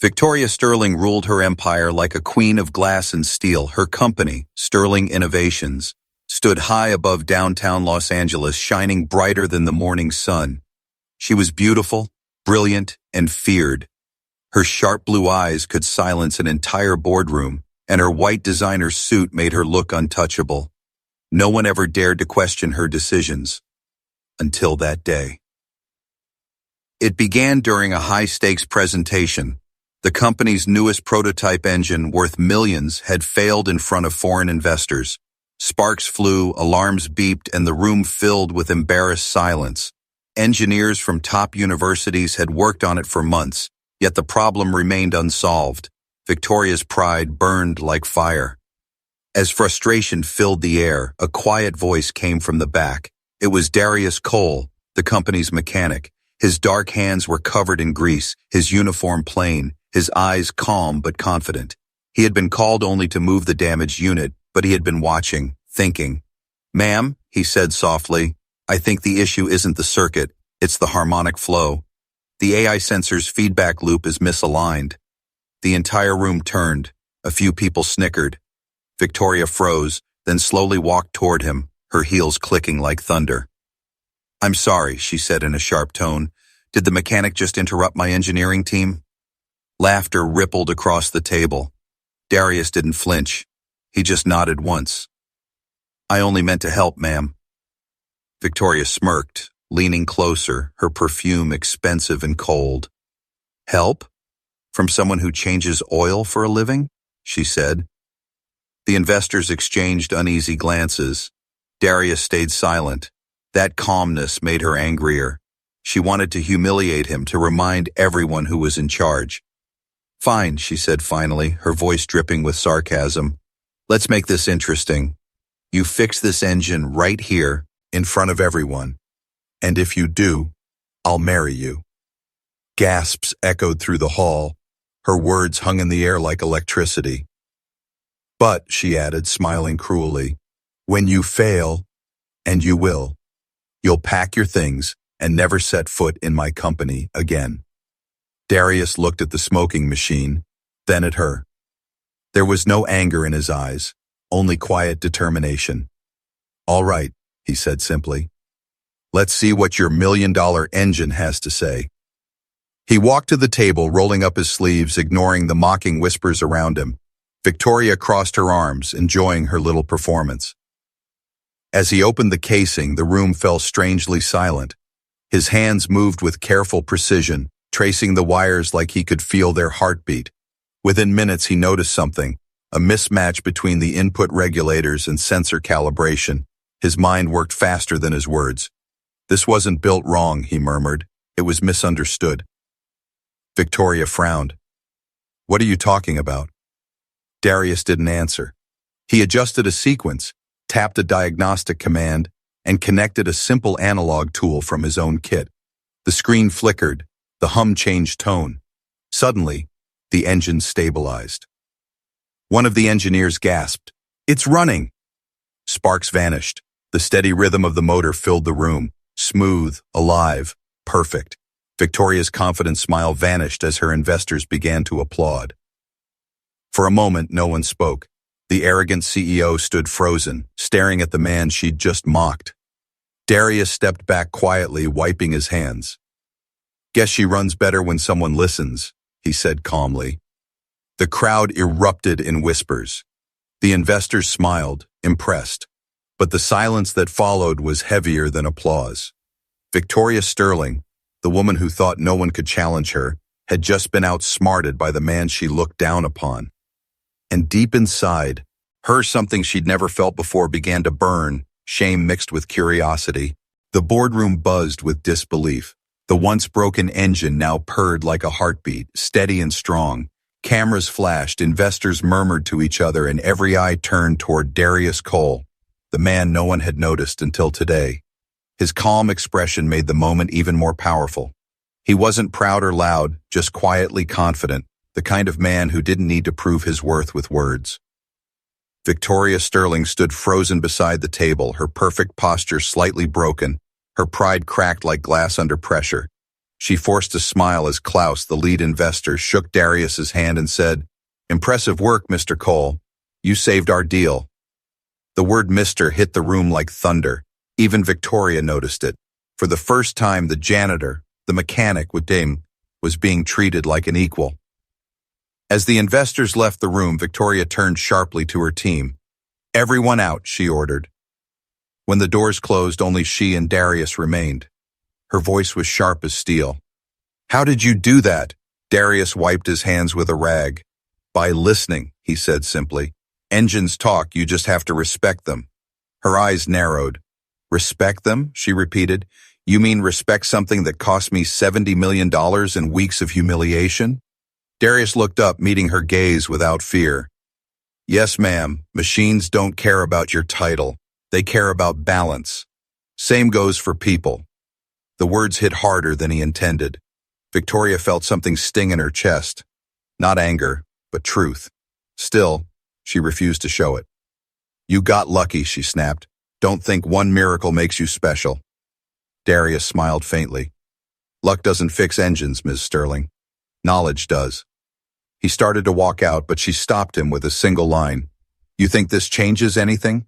Victoria Sterling ruled her empire like a queen of glass and steel. Her company, Sterling Innovations, stood high above downtown Los Angeles, shining brighter than the morning sun. She was beautiful, brilliant, and feared. Her sharp blue eyes could silence an entire boardroom, and her white designer suit made her look untouchable. No one ever dared to question her decisions. Until that day. It began during a high-stakes presentation. The company's newest prototype engine, worth millions, had failed in front of foreign investors. Sparks flew, alarms beeped, and the room filled with embarrassed silence. Engineers from top universities had worked on it for months, yet the problem remained unsolved. Victoria's pride burned like fire. As frustration filled the air, a quiet voice came from the back. It was Darius Cole, the company's mechanic. His dark hands were covered in grease, his uniform plain, his eyes calm but confident. He had been called only to move the damaged unit, but he had been watching, thinking. "Ma'am," he said softly, "I think the issue isn't the circuit, it's the harmonic flow. The AI sensor's feedback loop is misaligned." The entire room turned. A few people snickered. Victoria froze, then slowly walked toward him, her heels clicking like thunder. "I'm sorry," she said in a sharp tone. "Did the mechanic just interrupt my engineering team?" Laughter rippled across the table. Darius didn't flinch. He just nodded once. "I only meant to help, ma'am." Victoria smirked, leaning closer, her perfume expensive and cold. "Help? From someone who changes oil for a living?" she said. The investors exchanged uneasy glances. Darius stayed silent. That calmness made her angrier. She wanted to humiliate him, to remind everyone who was in charge. "Fine," she said finally, her voice dripping with sarcasm. "Let's make this interesting. You fix this engine right here, in front of everyone. And if you do, I'll marry you." Gasps echoed through the hall. Her words hung in the air like electricity. "But," she added, smiling cruelly, "when you fail, and you will, you'll pack your things and never set foot in my company again." Darius looked at the smoking machine, then at her. There was no anger in his eyes, only quiet determination. "All right," he said simply. "Let's see what your $1,000,000 engine has to say." He walked to the table, rolling up his sleeves, ignoring the mocking whispers around him. Victoria crossed her arms, enjoying her little performance. As he opened the casing, the room fell strangely silent. His hands moved with careful precision, tracing the wires like he could feel their heartbeat. Within minutes, he noticed something, a mismatch between the input regulators and sensor calibration. His mind worked faster than his words. "This wasn't built wrong," he murmured. "It was misunderstood." Victoria frowned. "What are you talking about?" Darius didn't answer. He adjusted a sequence, tapped a diagnostic command, and connected a simple analog tool from his own kit. The screen flickered, the hum changed tone. Suddenly, the engine stabilized. One of the engineers gasped, "It's running!" Sparks vanished. The steady rhythm of the motor filled the room, smooth, alive, perfect. Victoria's confident smile vanished as her investors began to applaud. For a moment, no one spoke. The arrogant CEO stood frozen, staring at the man she'd just mocked. Darius stepped back quietly, wiping his hands. "Guess she runs better when someone listens," he said calmly. The crowd erupted in whispers. The investors smiled, impressed. But the silence that followed was heavier than applause. Victoria Sterling, the woman who thought no one could challenge her, had just been outsmarted by the man she looked down upon. And deep inside, something she'd never felt before began to burn, shame mixed with curiosity. The boardroom buzzed with disbelief. The once broken engine now purred like a heartbeat, steady and strong. Cameras flashed, investors murmured to each other, and every eye turned toward Darius Cole, the man no one had noticed until today. His calm expression made the moment even more powerful. He wasn't proud or loud, just quietly confident, the kind of man who didn't need to prove his worth with words. Victoria Sterling stood frozen beside the table, her perfect posture slightly broken, her pride cracked like glass under pressure. She forced a smile as Klaus, the lead investor, shook Darius's hand and said, "Impressive work, Mr. Cole. You saved our deal." The word "Mr." hit the room like thunder. Even Victoria noticed it. For the first time, the janitor, the mechanic with Dame, was being treated like an equal. As the investors left the room, Victoria turned sharply to her team. "Everyone out," she ordered. When the doors closed, only she and Darius remained. Her voice was sharp as steel. "How did you do that?" Darius wiped his hands with a rag. "By listening," he said simply. "Engines talk, you just have to respect them." Her eyes narrowed. "Respect them?" she repeated. "You mean respect something that cost me $70 million and weeks of humiliation?" Darius looked up, meeting her gaze without fear. "Yes, ma'am. Machines don't care about your title. They care about balance. Same goes for people." The words hit harder than he intended. Victoria felt something sting in her chest. Not anger, but truth. Still, she refused to show it. "You got lucky," she snapped. "Don't think one miracle makes you special." Darius smiled faintly. "Luck doesn't fix engines, Ms. Sterling. Knowledge does." He started to walk out, but she stopped him with a single line. "You think this changes anything?"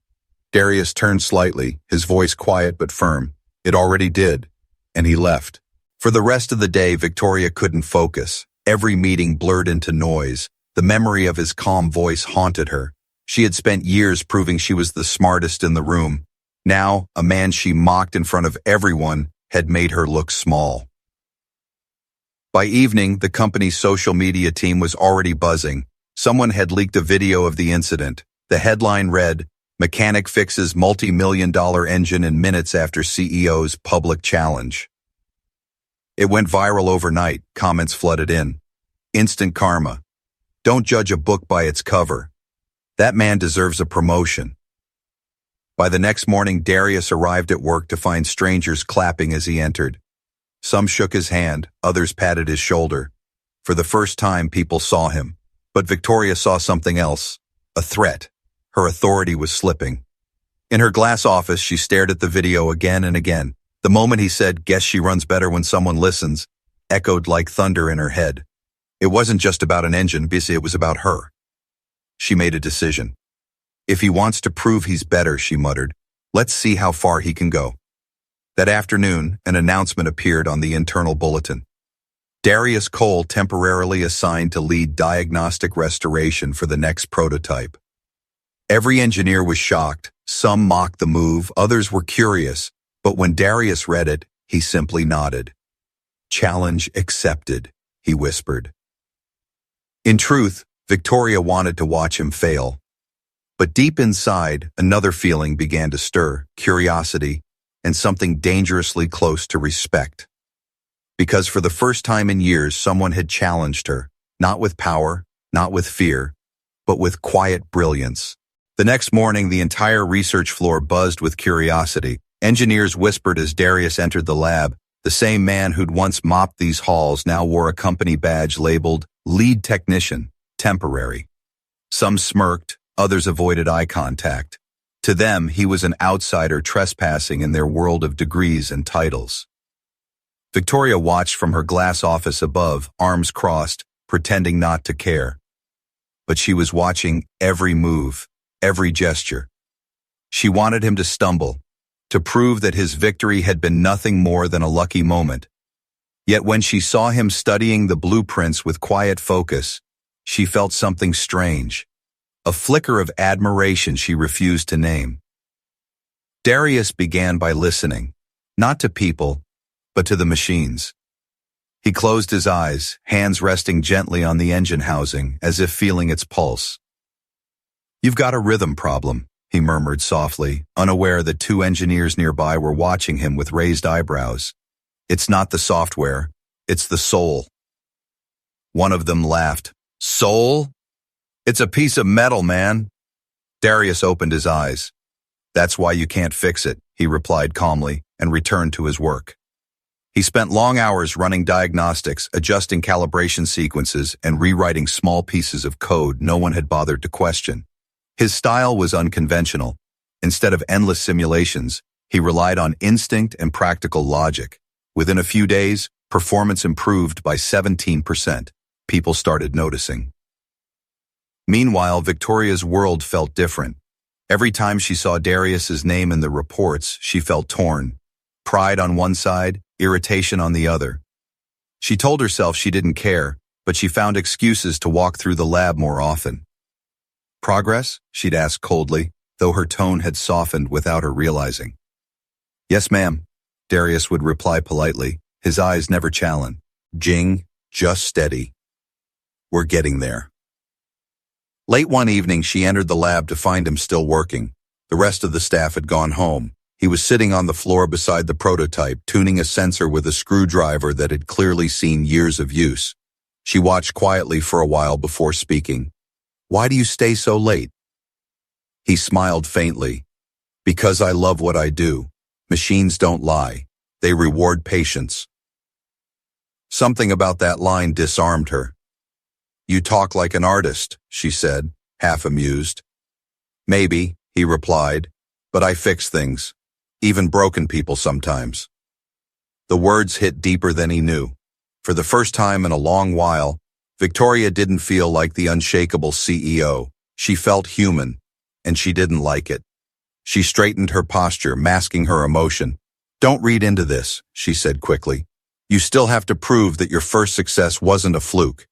Darius turned slightly, his voice quiet but firm. "It already did." And he left. For the rest of the day, Victoria couldn't focus. Every meeting blurred into noise. The memory of his calm voice haunted her. She had spent years proving she was the smartest in the room. Now, a man she mocked in front of everyone had made her look small. By evening, the company's social media team was already buzzing. Someone had leaked a video of the incident. The headline read, "Mechanic fixes multi-million-dollar engine in minutes after CEO's public challenge." It went viral overnight. Comments flooded in. Instant karma. "Don't judge a book by its cover. That man deserves a promotion." By the next morning, Darius arrived at work to find strangers clapping as he entered. Some shook his hand, others patted his shoulder. For the first time, people saw him. But Victoria saw something else. A threat. Her authority was slipping. In her glass office, she stared at the video again and again. The moment he said, "Guess she runs better when someone listens," echoed like thunder in her head. It wasn't just about an engine, it was about her. She made a decision. "If he wants to prove he's better," she muttered, "let's see how far he can go." That afternoon, an announcement appeared on the internal bulletin. Darius Cole temporarily assigned to lead diagnostic restoration for the next prototype. Every engineer was shocked. Some mocked the move, others were curious. But when Darius read it, he simply nodded. "Challenge accepted," he whispered. In truth, Victoria wanted to watch him fail. But deep inside, another feeling began to stir, curiosity, and something dangerously close to respect. Because for the first time in years, someone had challenged her, not with power, not with fear, but with quiet brilliance. The next morning, the entire research floor buzzed with curiosity. Engineers whispered as Darius entered the lab. The same man who'd once mopped these halls now wore a company badge labeled Lead Technician, Temporary. Some smirked, others avoided eye contact. To them, he was an outsider trespassing in their world of degrees and titles. Victoria watched from her glass office above, arms crossed, pretending not to care. But she was watching every move, every gesture. She wanted him to stumble, to prove that his victory had been nothing more than a lucky moment. Yet when she saw him studying the blueprints with quiet focus, she felt something strange. A flicker of admiration she refused to name. Darius began by listening, not to people, but to the machines. He closed his eyes, hands resting gently on the engine housing, as if feeling its pulse. "You've got a rhythm problem," he murmured softly, unaware that two engineers nearby were watching him with raised eyebrows. "It's not the software, it's the soul." One of them laughed. "Soul? It's a piece of metal, man." Darius opened his eyes. "That's why you can't fix it," he replied calmly, and returned to his work. He spent long hours running diagnostics, adjusting calibration sequences, and rewriting small pieces of code no one had bothered to question. His style was unconventional. Instead of endless simulations, he relied on instinct and practical logic. Within a few days, Performance improved by 17%. People started noticing. Meanwhile, Victoria's world felt different. Every time she saw Darius's name in the reports, she felt torn. Pride on one side, irritation on the other. She told herself she didn't care, but she found excuses to walk through the lab more often. Progress? She'd ask coldly, though her tone had softened without her realizing. Yes, ma'am, Darius would reply politely, his eyes never challenging, just steady. We're getting there. Late one evening, she entered the lab to find him still working. The rest of the staff had gone home. He was sitting on the floor beside the prototype, tuning a sensor with a screwdriver that had clearly seen years of use. She watched quietly for a while before speaking. Why do you stay so late? He smiled faintly. Because I love what I do. Machines don't lie. They reward patience. Something about that line disarmed her. You talk like an artist, she said, half amused. Maybe, he replied, but I fix things. Even broken people sometimes. The words hit deeper than he knew. For the first time in a long while, Victoria didn't feel like the unshakable CEO. She felt human, and she didn't like it. She straightened her posture, masking her emotion. Don't read into this, she said quickly. You still have to prove that your first success wasn't a fluke.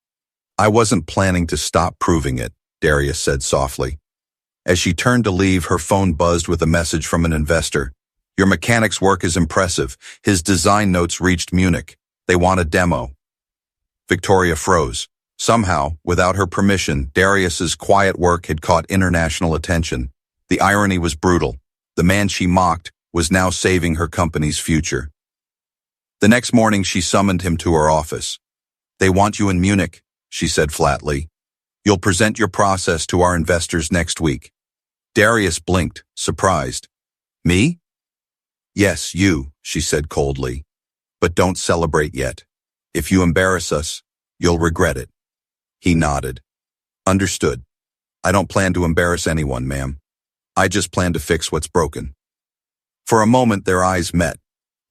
I wasn't planning to stop proving it, Darius said softly. As she turned to leave, her phone buzzed with a message from an investor. Your mechanic's work is impressive. His design notes reached Munich. They want a demo. Victoria froze. Somehow, without her permission, Darius's quiet work had caught international attention. The irony was brutal. The man she mocked was now saving her company's future. The next morning, she summoned him to her office. They want you in Munich, she said flatly. You'll present your process to our investors next week. Darius blinked, surprised. Me? Yes, you, she said coldly. But don't celebrate yet. If you embarrass us, you'll regret it. He nodded. Understood. I don't plan to embarrass anyone, ma'am. I just plan to fix what's broken. For a moment, their eyes met.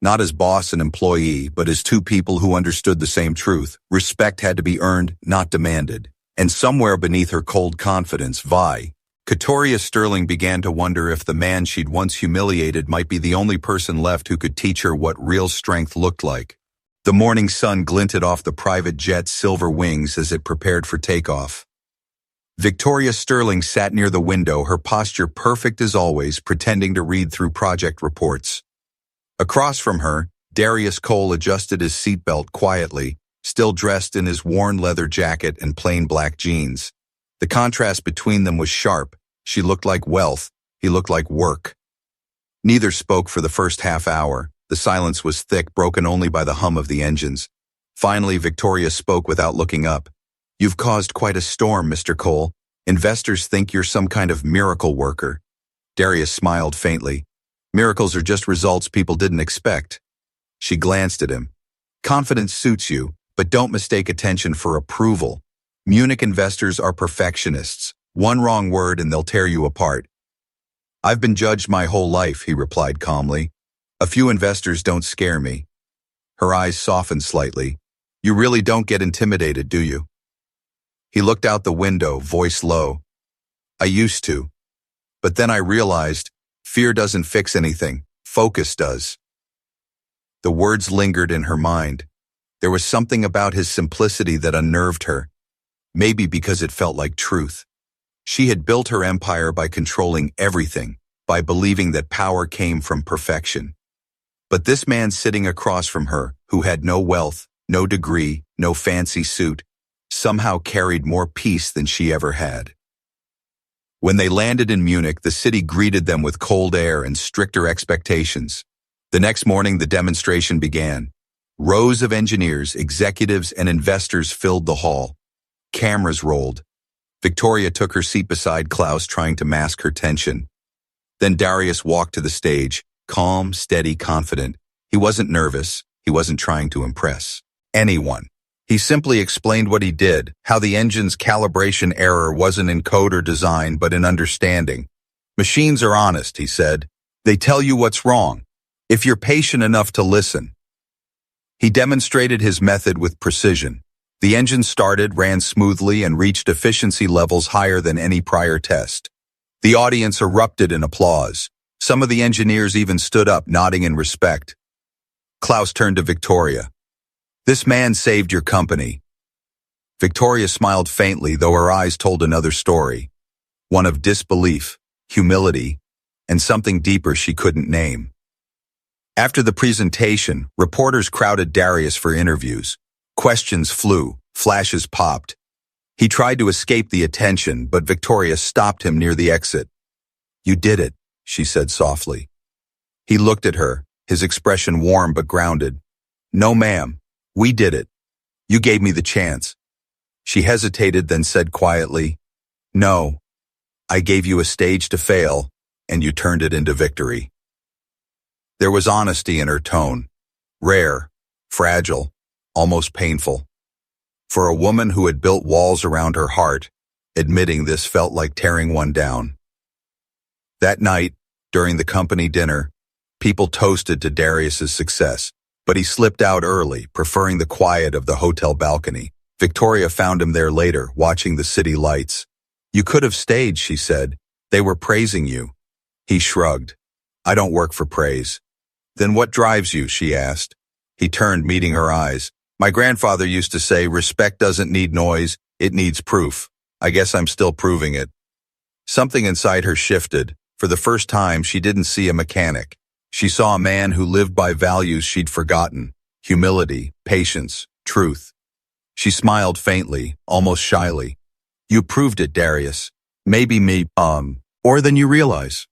Not as boss and employee, but as two people who understood the same truth. Respect had to be earned, not demanded. And somewhere beneath her cold confidence, Victoria Sterling began to wonder if the man she'd once humiliated might be the only person left who could teach her what real strength looked like. The morning sun glinted off the private jet's silver wings as it prepared for takeoff. Victoria Sterling sat near the window, her posture perfect as always, pretending to read through project reports. Across from her, Darius Cole adjusted his seatbelt quietly, still dressed in his worn leather jacket and plain black jeans. The contrast between them was sharp. She looked like wealth, he looked like work. Neither spoke for the first half hour. The silence was thick, broken only by the hum of the engines. Finally, Victoria spoke without looking up. You've caused quite a storm, Mr. Cole. Investors think you're some kind of miracle worker. Darius smiled faintly. Miracles are just results people didn't expect. She glanced at him. Confidence suits you, but don't mistake attention for approval. Munich investors are perfectionists. One wrong word and they'll tear you apart. I've been judged my whole life, he replied calmly. A few investors don't scare me. Her eyes softened slightly. You really don't get intimidated, do you? He looked out the window, voice low. I used to. But then I realized, fear doesn't fix anything. Focus does. The words lingered in her mind. There was something about his simplicity that unnerved her. Maybe because it felt like truth. She had built her empire by controlling everything, by believing that power came from perfection. But this man sitting across from her, who had no wealth, no degree, no fancy suit, somehow carried more peace than she ever had. When they landed in Munich, the city greeted them with cold air and stricter expectations. The next morning, the demonstration began. Rows of engineers, executives, and investors filled the hall. Cameras rolled. Victoria took her seat beside Klaus, trying to mask her tension. Then Darius walked to the stage, calm, steady, confident. He wasn't nervous. He wasn't trying to impress anyone. He simply explained what he did, how the engine's calibration error wasn't in code or design, but in understanding. Machines are honest, he said. They tell you what's wrong, if you're patient enough to listen. He demonstrated his method with precision. The engine started, ran smoothly, and reached efficiency levels higher than any prior test. The audience erupted in applause. Some of the engineers even stood up, nodding in respect. Klaus turned to Victoria. "This man saved your company." Victoria smiled faintly, though her eyes told another story. One of disbelief, humility, and something deeper she couldn't name. After the presentation, reporters crowded Darius for interviews. Questions flew, flashes popped. He tried to escape the attention, but Victoria stopped him near the exit. "You did it," she said softly. He looked at her, his expression warm but grounded. "No, ma'am. We did it. You gave me the chance." She hesitated, then said quietly, "No. I gave you a stage to fail, and you turned it into victory." There was honesty in her tone. Rare, fragile, almost painful. For a woman who had built walls around her heart, admitting this felt like tearing one down. That night, during the company dinner, people toasted to Darius's success, but he slipped out early, preferring the quiet of the hotel balcony. Victoria found him there later, watching the city lights. "You could have stayed," she said. "They were praising you." He shrugged. "I don't work for praise." "Then what drives you?" she asked. He turned, meeting her eyes. "My grandfather used to say, respect doesn't need noise, it needs proof. I guess I'm still proving it." Something inside her shifted. For the first time, she didn't see a mechanic. She saw a man who lived by values she'd forgotten: humility, patience, truth. She smiled faintly, almost shyly. "You proved it, Darius. Maybe more than you realize."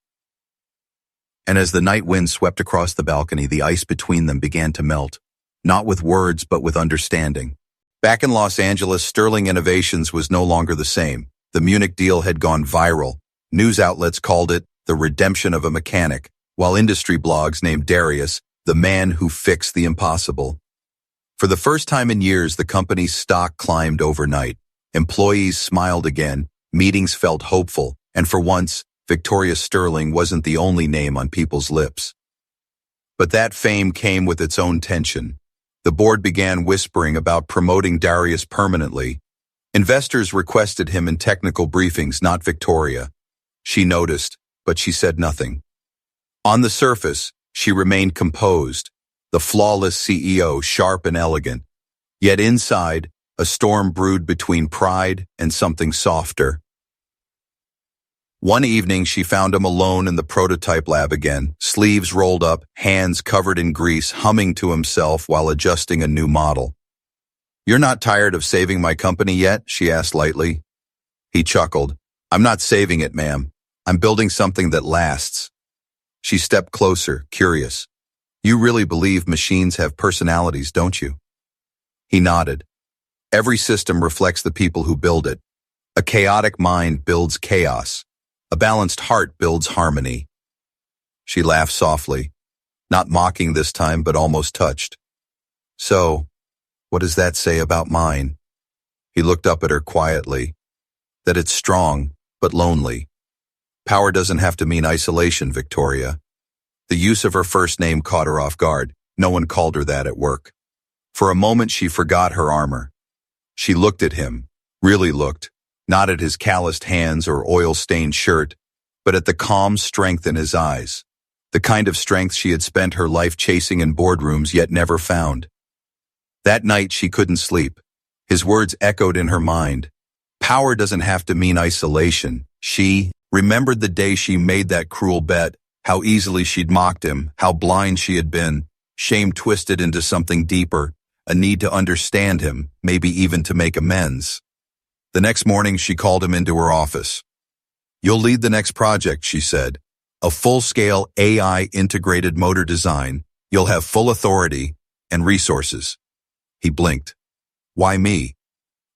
And as the night wind swept across the balcony, the ice between them began to melt. Not with words, but with understanding. Back in Los Angeles, Sterling Innovations was no longer the same. The Munich deal had gone viral. News outlets called it the redemption of a mechanic, while industry blogs named Darius the man who fixed the impossible. For the first time in years, the company's stock climbed overnight. Employees smiled again, meetings felt hopeful, and for once, Victoria Sterling wasn't the only name on people's lips. But that fame came with its own tension. The board began whispering about promoting Darius permanently. Investors requested him in technical briefings, not Victoria. She noticed, but she said nothing. On the surface, she remained composed, the flawless CEO, sharp and elegant. Yet inside, a storm brewed between pride and something softer. One evening, she found him alone in the prototype lab again, sleeves rolled up, hands covered in grease, humming to himself while adjusting a new model. "You're not tired of saving my company yet?" she asked lightly. He chuckled. "I'm not saving it, ma'am. I'm building something that lasts." She stepped closer, curious. "You really believe machines have personalities, don't you?" He nodded. "Every system reflects the people who build it. A chaotic mind builds chaos. A balanced heart builds harmony." She laughed softly, not mocking this time, but almost touched. "So, what does that say about mine?" He looked up at her quietly. "That it's strong, but lonely. Power doesn't have to mean isolation, Victoria." The use of her first name caught her off guard. No one called her that at work. For a moment, she forgot her armor. She looked at him, really looked, not at his calloused hands or oil-stained shirt, but at the calm strength in his eyes, the kind of strength she had spent her life chasing in boardrooms yet never found. That night, she couldn't sleep. His words echoed in her mind. Power doesn't have to mean isolation. She remembered the day she made that cruel bet, how easily she'd mocked him, how blind she had been, shame twisted into something deeper, a need to understand him, maybe even to make amends. The next morning, she called him into her office. "You'll lead the next project," she said. "A full-scale AI-integrated motor design. You'll have full authority and resources." He blinked. "Why me?"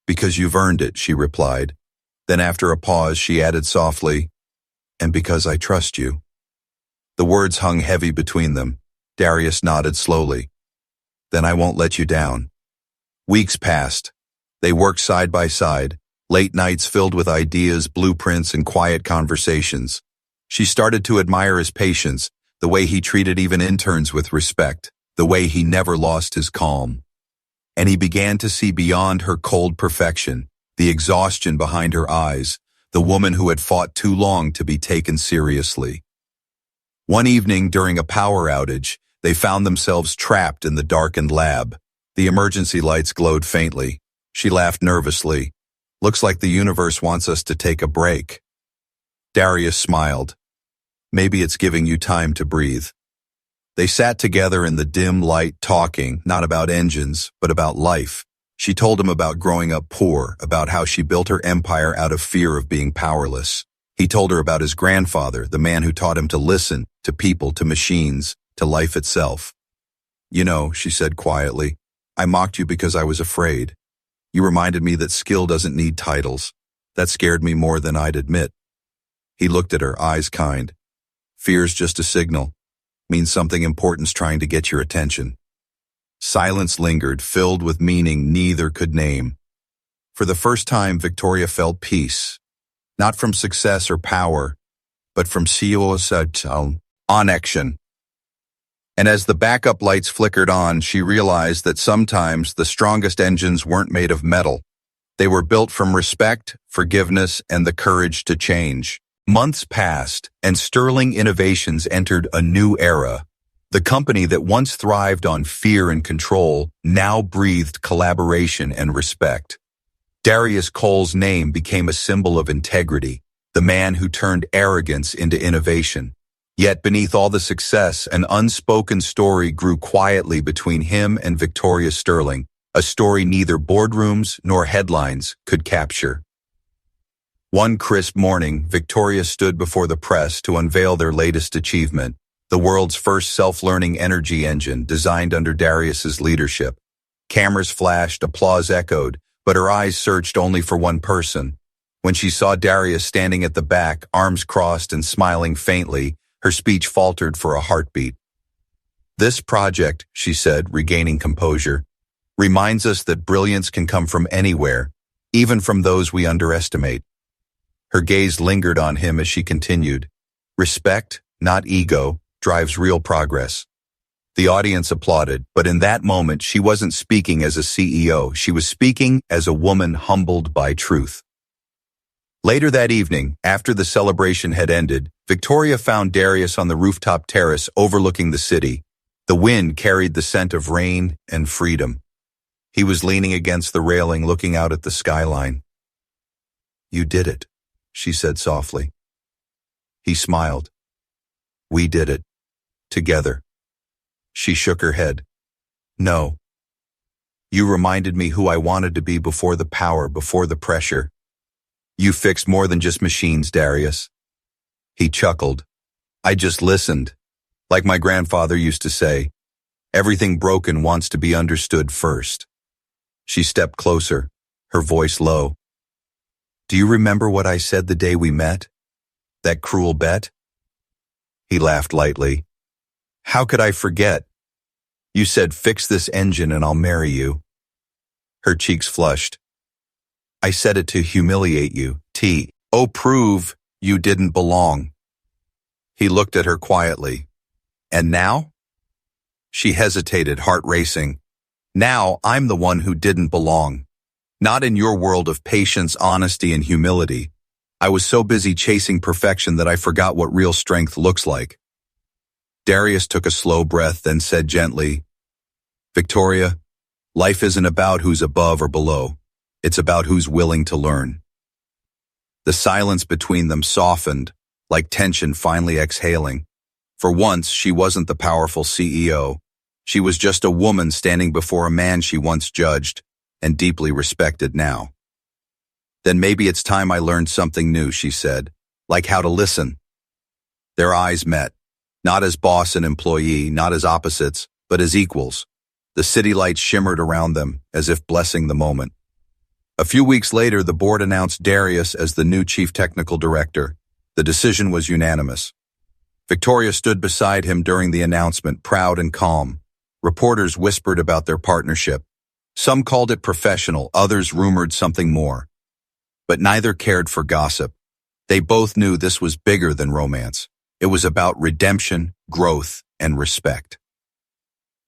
"Because you've earned it," she replied. Then after a pause, she added softly, "And because I trust you." The words hung heavy between them. Darius nodded slowly. "Then I won't let you down." Weeks passed. They worked side by side, late nights filled with ideas, blueprints, and quiet conversations. She started to admire his patience, the way he treated even interns with respect, the way he never lost his calm. And he began to see beyond her cold perfection, the exhaustion behind her eyes, the woman who had fought too long to be taken seriously. One evening during a power outage, they found themselves trapped in the darkened lab. The emergency lights glowed faintly. She laughed nervously. "Looks like the universe wants us to take a break." Darius smiled. "Maybe it's giving you time to breathe." They sat together in the dim light talking, not about engines, but about life. She told him about growing up poor, about how she built her empire out of fear of being powerless. He told her about his grandfather, the man who taught him to listen, to people, to machines, to life itself. "You know," she said quietly, "I mocked you because I was afraid. You reminded me that skill doesn't need titles. That scared me more than I'd admit." He looked at her, eyes kind. "Fear's just a signal. Means something important's trying to get your attention." Silence lingered, filled with meaning neither could name. For the first time, Victoria felt peace. Not from success or power, but from connection. And as the backup lights flickered on, she realized that sometimes the strongest engines weren't made of metal. They were built from respect, forgiveness, and the courage to change. Months passed, and Sterling Innovations entered a new era. The company that once thrived on fear and control now breathed collaboration and respect. Darius Cole's name became a symbol of integrity, the man who turned arrogance into innovation. Yet beneath all the success, an unspoken story grew quietly between him and Victoria Sterling, a story neither boardrooms nor headlines could capture. One crisp morning, Victoria stood before the press to unveil their latest achievement, the world's first self-learning energy engine designed under Darius's leadership. Cameras flashed, applause echoed, but her eyes searched only for one person. When she saw Darius standing at the back, arms crossed and smiling faintly, her speech faltered for a heartbeat. "This project," she said, regaining composure, "reminds us that brilliance can come from anywhere, even from those we underestimate." Her gaze lingered on him as she continued. "Respect, not ego, drives real progress." The audience applauded, but in that moment she wasn't speaking as a CEO, she was speaking as a woman humbled by truth. Later that evening, after the celebration had ended, Victoria found Darius on the rooftop terrace overlooking the city. The wind carried the scent of rain and freedom. He was leaning against the railing looking out at the skyline. "You did it," she said softly. He smiled. "We did it. Together." She shook her head. "No. You reminded me who I wanted to be before the power, before the pressure. You fixed more than just machines, Darius." He chuckled. "I just listened. Like my grandfather used to say, everything broken wants to be understood first." She stepped closer, her voice low. "Do you remember what I said the day we met? That cruel bet?" He laughed lightly. "How could I forget? You said, 'Fix this engine and I'll marry you.'" Her cheeks flushed. "I said it to humiliate you, Oh, prove you didn't belong." He looked at her quietly. "And now?" She hesitated, heart racing. "Now I'm the one who didn't belong. Not in your world of patience, honesty, and humility. I was so busy chasing perfection that I forgot what real strength looks like." Darius took a slow breath, then said gently, "Victoria, life isn't about who's above or below. It's about who's willing to learn." The silence between them softened, like tension finally exhaling. For once, she wasn't the powerful CEO. She was just a woman standing before a man she once judged and deeply respected now. "Then maybe it's time I learned something new," she said, "like how to listen." Their eyes met, not as boss and employee, not as opposites, but as equals. The city lights shimmered around them, as if blessing the moment. A few weeks later, the board announced Darius as the new chief technical director. The decision was unanimous. Victoria stood beside him during the announcement, proud and calm. Reporters whispered about their partnership. Some called it professional, others rumored something more. But neither cared for gossip. They both knew this was bigger than romance. It was about redemption, growth, and respect.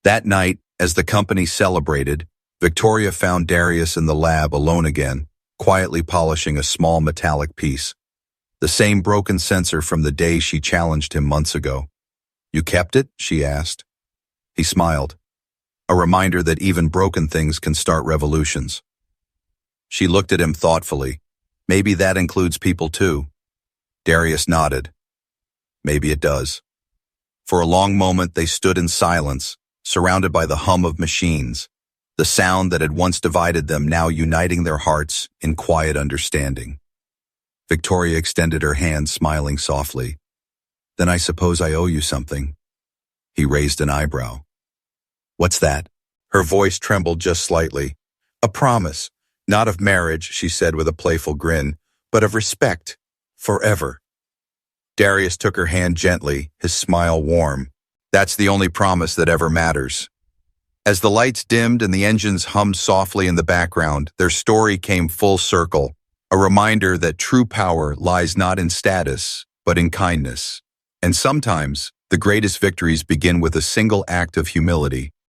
That night, as the company celebrated, Victoria found Darius in the lab alone again, quietly polishing a small metallic piece. The same broken sensor from the day she challenged him months ago. "You kept it?" she asked. He smiled. A reminder that even broken things can start revolutions. She looked at him thoughtfully. "Maybe that includes people too." Darius nodded. "Maybe it does." For a long moment they stood in silence, surrounded by the hum of machines, the sound that had once divided them now uniting their hearts in quiet understanding. Victoria extended her hand, smiling softly. "Then I suppose I owe you something." He raised an eyebrow. "What's that?" Her voice trembled just slightly. "A promise, not of marriage," she said with a playful grin, "but of respect, forever." Darius took her hand gently, his smile warm. "That's the only promise that ever matters." As the lights dimmed and the engines hummed softly in the background, their story came full circle, a reminder that true power lies not in status, but in kindness. And sometimes, the greatest victories begin with a single act of humility.